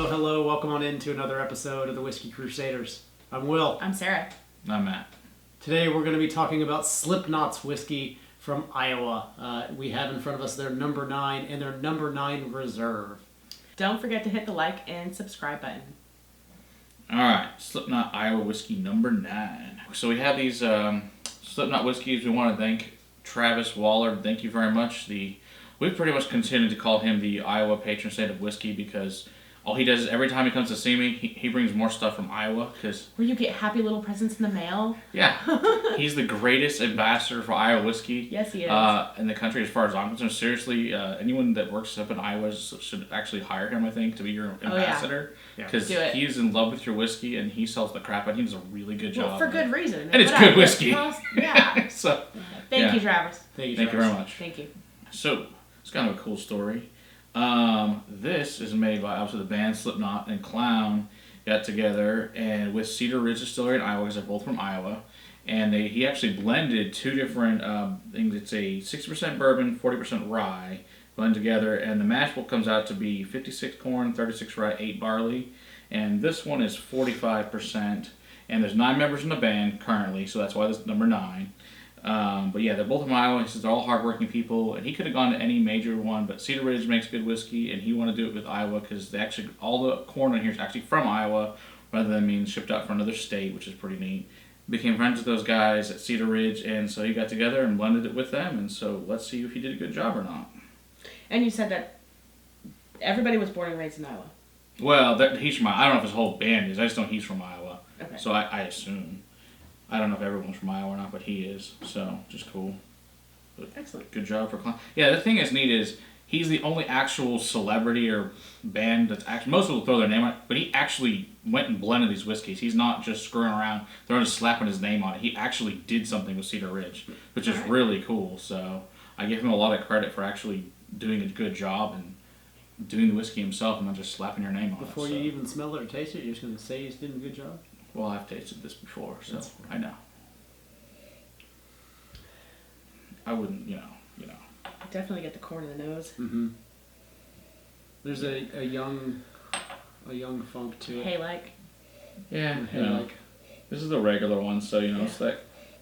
Hello. Welcome on into another episode of the Whiskey Crusaders. I'm Will. I'm Sarah. I'm Matt. Today we're going to be talking about Slipknot's whiskey from Iowa. We have in front of us their number 9 and their number 9 Reserve. Don't forget to hit the like and subscribe button. Alright, Slipknot Iowa Whiskey number 9. So we have these Slipknot whiskeys. We want to thank Travis Waller. Thank you very much. We've pretty much continued to call him the Iowa patron saint of whiskey because all he does is every time he comes to see me, he brings more stuff from Iowa. Where you get happy little presents in the mail. Yeah. He's the greatest ambassador for Iowa whiskey. Yes, he is. In the country, as far as I'm concerned. Seriously, anyone that works up in Iowa should actually hire him, I think, to be your ambassador. Because he's in love with your whiskey and he sells the crap out. He does a really good job. Well, for good reason. And it's good whiskey. Yeah. So, Thank you, Travis. Thank you very much. Thank you. So, it's kind of a cool story. This is made by, obviously, the band Slipknot and Clown got together and with Cedar Ridge Distillery in Iowa, because they're both from Iowa. And he actually blended two different things. It's a 60% bourbon, 40% rye blend together. And the mash bill comes out to be 56 corn, 36 rye, 8 barley. And this one is 45%. And there's 9 members in the band currently, so that's why this is number 9. But yeah, they're both from Iowa. He says they're all hardworking people, and he could have gone to any major one, but Cedar Ridge makes good whiskey, and he wanted to do it with Iowa because they actually all the corn in here is actually from Iowa, rather than being shipped out from another state, which is pretty neat. Became friends with those guys at Cedar Ridge, and so he got together and blended it with them, and so let's see if he did a good job or not. And you said that everybody was born and raised in Iowa. Well, he's from Iowa. I don't know if his whole band is. I just know he's from Iowa. Okay. So I assume. I don't know if everyone's from Iowa or not, but he is. So, just cool. But excellent. Good job for Clown. Yeah, the thing that's neat is he's the only actual celebrity or band that's actually... Most people throw their name on it, but he actually went and blended these whiskeys. He's not just screwing around, throwing and slapping his name on it. He actually did something with Cedar Ridge, which is really cool. So, I give him a lot of credit for actually doing a good job and doing the whiskey himself and not just slapping your name on it. Before you even smell it or taste it, you're just going to say he's doing a good job? Well, I've tasted this before, so I know. I wouldn't, you know. Definitely get the corn in the nose. Mm-hmm. There's a young funk to it. Hay-like. Yeah, Hay-like. This is the regular one, so, it's like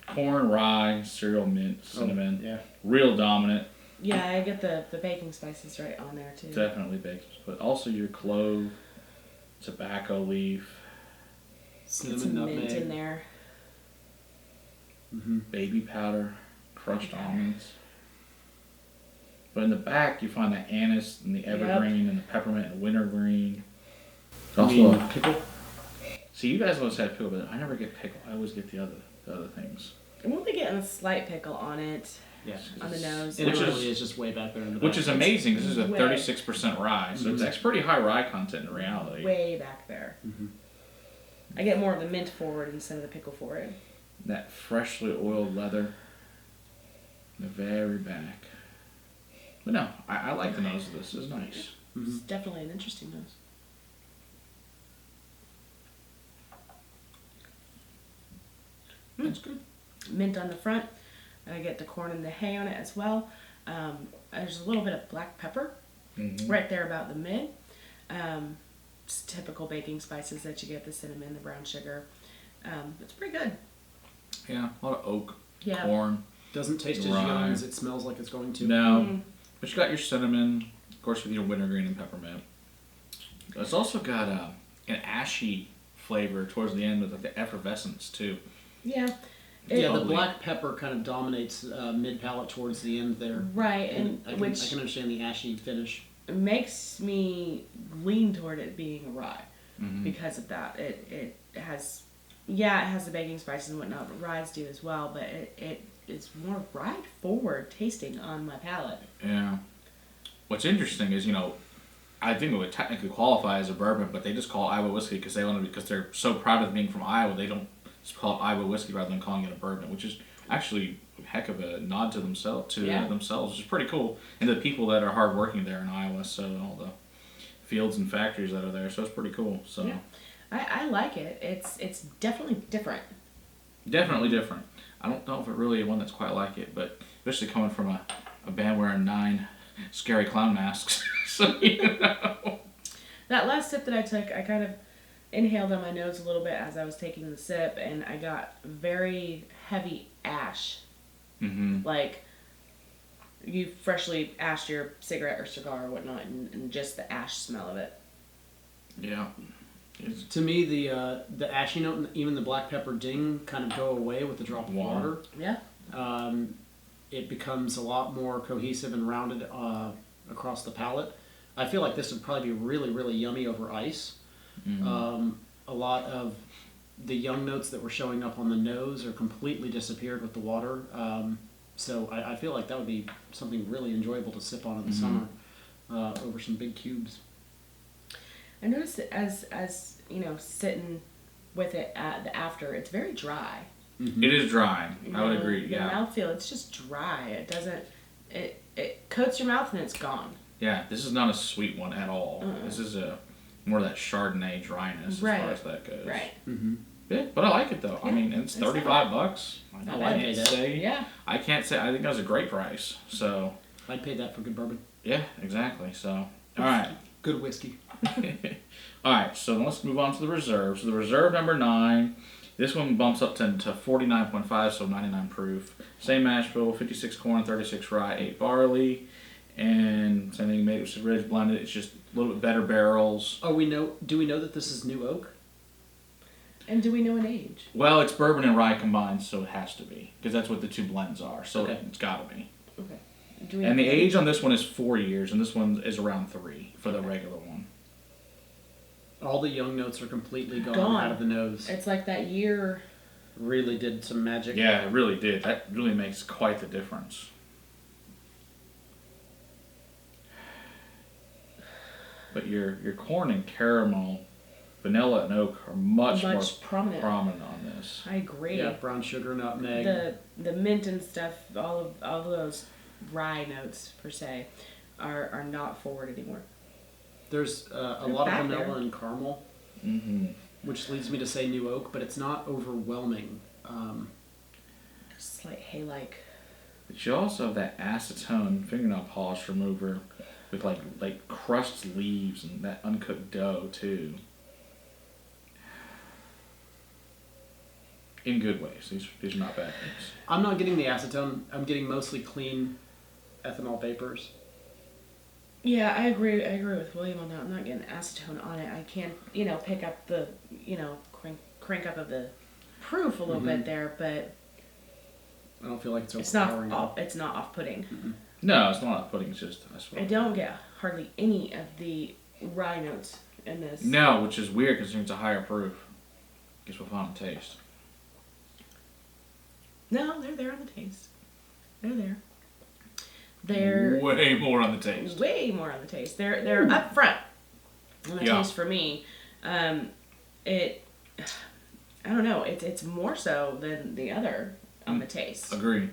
corn, rye, cereal, mint, cinnamon. Yeah. Real dominant. Yeah, I get the baking spices right on there, too. Definitely baked. But also your clove, tobacco leaf. Cinnamon, get some nutmeg. mint in there. Mm-hmm. Baby powder, crushed almonds. But in the back, you find the anise and the evergreen and the peppermint and wintergreen. Also a pickle? See, you guys always have pickle, but I never get pickle. I always get the other things. I'm only getting a slight pickle on it. Yeah. On the nose. It really is just way back there in the back. Which is amazing. This is a 36% rye, so it's actually pretty high rye content in reality. Way back there. Mm-hmm. I get more of the mint forward instead of the pickle forward. That freshly oiled leather. The very back. But no, I like the nose of this. It's nice. Mm-hmm. It's definitely an interesting nose. That's good. Mint on the front. I get the corn and the hay on it as well. There's a little bit of black pepper right there about the mid. It's typical baking spices that you get, the cinnamon, the brown sugar. It's pretty good. Yeah, a lot of oak, corn. Doesn't taste as young as it smells like it's going to. No, but you got your cinnamon, of course, with your wintergreen and peppermint. It's also got an ashy flavor towards the end with the effervescence too. Yeah. The black pepper kind of dominates mid-palate towards the end there. Right, and I can understand the ashy finish. It makes me lean toward it being a rye because of that. It has the baking spices and whatnot, but ryes do as well, but it is more rye forward tasting on my palate. Yeah. What's interesting is, I think it would technically qualify as a bourbon, but they just call it Iowa whiskey because they're so proud of being from Iowa, they don't just call it Iowa whiskey rather than calling it a bourbon, which is actually a heck of a nod to themselves, which is pretty cool, and the people that are hardworking there in Iowa, so all the fields and factories that are there, so it's pretty cool. So I like it. It's definitely different. Definitely different. I don't know if it really is one that's quite like it, but especially coming from a band wearing 9 scary clown masks, so That last sip that I took, I kind of inhaled on my nose a little bit as I was taking the sip, and I got very heavy ash. Like you freshly ashed your cigarette or cigar or whatnot, and just the ash smell of it. Yeah. To me, the ashy note and even the black pepper ding kind of go away with the drop of water. Yeah. It becomes a lot more cohesive and rounded across the palate. I feel like this would probably be really, really yummy over ice. A lot of the young notes that were showing up on the nose are completely disappeared with the water. So I feel like that would be something really enjoyable to sip on in the summer over some big cubes. I noticed that as you know, sitting with it at the after, it's very dry. It is dry. I would agree. The Yeah. mouthfeel, it's just dry. It doesn't. It coats your mouth and it's gone. Yeah. This is not a sweet one at all. This is a more of that Chardonnay dryness as far as that goes. Right. Yeah, but I like it though. I mean, it's $35. I'd say. Yeah. I can't say. I think that was a great price. So. I'd pay that for good bourbon. Yeah. Exactly. So. All right. Good whiskey. All right, so let's move on to the reserve. So the reserve number 9, this one bumps up to 49.5, so 99 proof. Same mash bill, 56 corn, 36 rye, 8 barley, and same thing made with Cedar Ridge blended. It's just a little bit better barrels. Do we know that this is new oak? And do we know an age? Well, it's bourbon and rye combined, so it has to be because that's what the two blends are. So it's got to be. Okay. And the age on this one is 4 years, and this one is around 3 for the regular one. All the young notes are completely gone out of the nose. It's like that year. Really did some magic. Yeah, it really did. That really makes quite the difference. But your corn and caramel, vanilla and oak are much more prominent on this. I agree. Yeah, brown sugar, nutmeg. The mint and stuff, all of those rye notes per se, are not forward anymore. There's a lot of vanilla and caramel, which leads me to say new oak, but it's not overwhelming. Slight hay-like. But you also have that acetone fingernail polish remover with like crushed leaves and that uncooked dough too. In good ways. These are not bad things. I'm not getting the acetone. I'm getting mostly clean ethanol vapors. Yeah, I agree with William on that. I'm not getting acetone on it. I can, pick up the, crank up of the proof a little bit there, but I don't feel like it's overpowering. It's not off-putting. No, it's not off-putting. It's just I don't get hardly any of the rye notes in this. No, which is weird because it's a higher proof. Guess we'll find the taste. No, they're there on the taste. They're there. They're way more on the taste. Way more on the taste. They're up front on the taste for me. I don't know. It's more so than the other on the taste. Agree.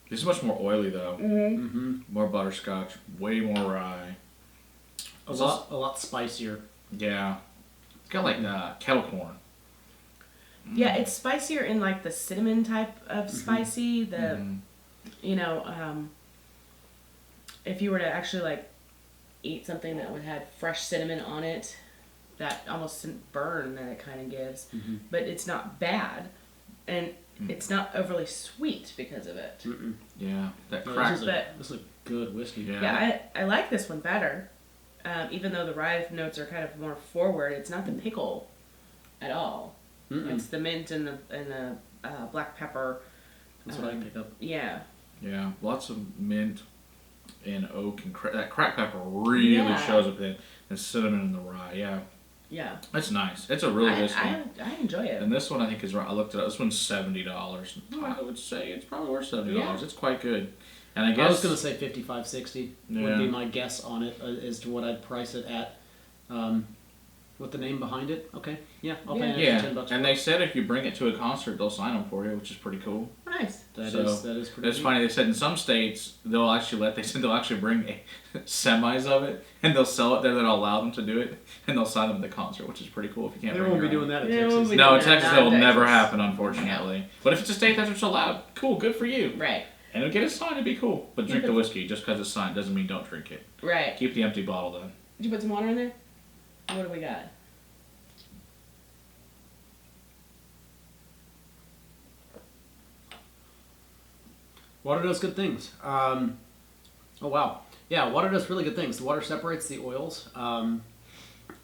This is much more oily though. More butterscotch. Way more rye. A lot spicier. Yeah. It's got like kettle corn. Yeah, it's spicier in like the cinnamon type of spicy. The if you were to actually like eat something that would have fresh cinnamon on it, that almost burn that it kind of gives, but it's not bad, and it's not overly sweet because of it. Yeah, that cracks. This is a good whiskey. Yeah, I like this one better, even though the rye notes are kind of more forward. It's not the pickle at all. It's the mint and the black pepper. That's what I pick up. Yeah. Yeah, lots of mint and oak and that cracked pepper really shows up in the cinnamon and the rye. Yeah. Yeah. That's nice. It's a really whiskey. I enjoy it. And this one I think is right. I looked it up. This one's $70. I would say it's probably worth $70. Yeah. It's quite good. And I guess I was gonna say $55-$60 would be my guess on it as to what I'd price it at. With the name behind it, okay, I'll pay an extra $10. And they said if you bring it to a concert, they'll sign them for you, which is pretty cool. Nice. That is pretty. It's funny. They said in some states they'll actually bring semis of it and they'll sell it there. They'll allow them to do it and they'll sign them at the concert, which is pretty cool. If you can't, they won't be doing that in Texas. No, in Texas that will never happen, unfortunately. But if it's a state that's what's allowed, cool, good for you. Right. And it'll get it signed, it'd be cool. But drink the whiskey just because it's signed doesn't mean don't drink it. Right. Keep the empty bottle then. Did you put some water in there? What do we got? Water does good things. Oh wow, yeah, water does really good things. The water separates the oils.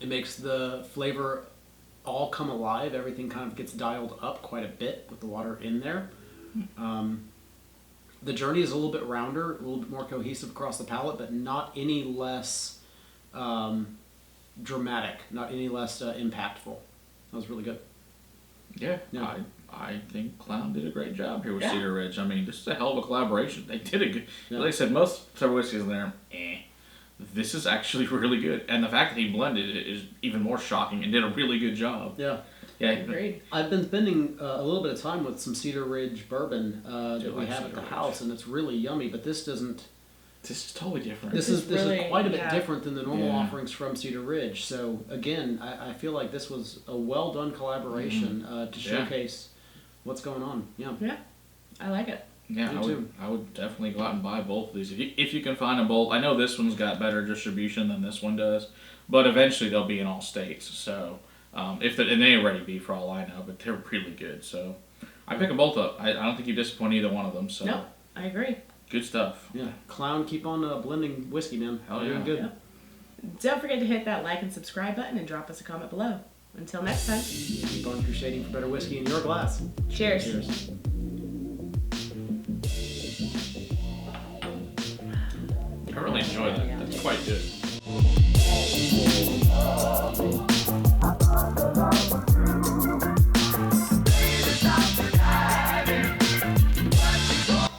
It makes the flavor all come alive. Everything kind of gets dialed up quite a bit with the water in there. The journey is a little bit rounder, a little bit more cohesive across the palate, but not any less dramatic, not any less impactful. That was really good. Yeah. I think Clown did a great job here with Cedar Ridge. I mean, this is a hell of a collaboration. They did a good. Like I said, most Sour whiskeys in there, This is actually really good, and the fact that he blended it is even more shocking and did a really good job. Yeah. Agreed. I've been spending a little bit of time with some Cedar Ridge bourbon that we have at the house, and it's really yummy. But this doesn't. This is totally different. This is quite a bit different than the normal offerings from Cedar Ridge. So again, I feel like this was a well done collaboration to showcase what's going on. Yeah. Yeah, I like it. Yeah, I would definitely go out and buy both of these if you can find them both. I know this one's got better distribution than this one does, but eventually they'll be in all states. So and they already be for all I know, but they're really good. So I pick them both up. I don't think you disappoint either one of them. So no, I agree. Good stuff. Yeah, Clown, keep on blending whiskey, man. Hell yeah. Doing good. Yep. Don't forget to hit that like and subscribe button and drop us a comment below. Until next time. Keep on crusading for better whiskey in your glass. Cheers. Cheers. I really enjoy that. That's quite good.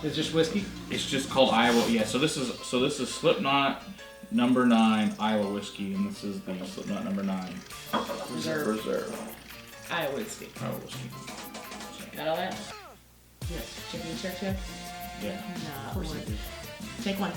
It's just whiskey? It's just called Iowa. Yeah, so this is Slipknot No. 9 Iowa whiskey, and this is the Slipknot No. 9 Reserve. Iowa whiskey. Iowa whiskey. Got all that? Yeah. Chicken church? Yeah. No. Take one.